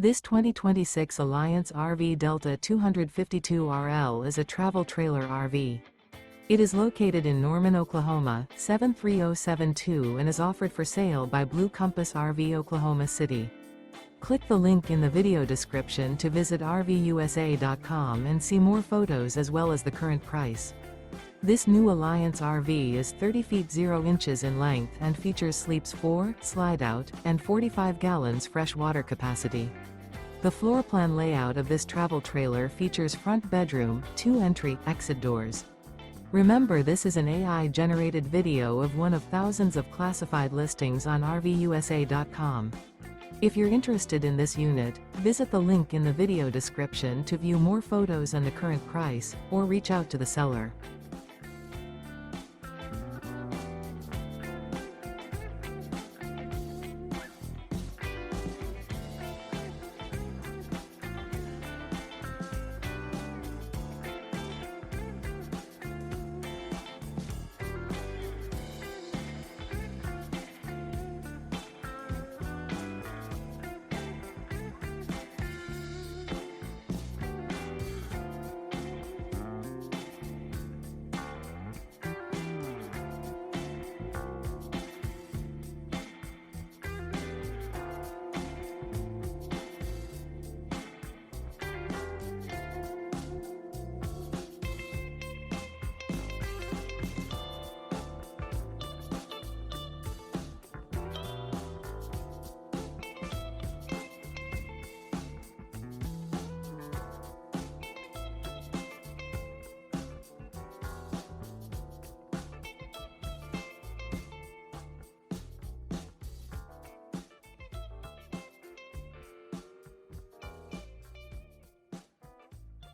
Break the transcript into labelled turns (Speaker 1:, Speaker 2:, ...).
Speaker 1: This 2026 Alliance RV Delta 252RL is a travel trailer RV. It is located in Norman, Oklahoma, 73072 and is offered for sale by Blue Compass RV Oklahoma City. Click the link in the video description to visit RVUSA.com and see more photos as well as the current price. This new Alliance RV is 30 feet 0 inches in length and features sleeps 4, slide-out, and 45 gallons fresh water capacity. The floor plan layout of this travel trailer features front bedroom, 2 entry/exit doors. Remember, this is an AI-generated video of one of thousands of classified listings on RVUSA.com. If you're interested in this unit, visit the link in the video description to view more photos and the current price, or reach out to the seller.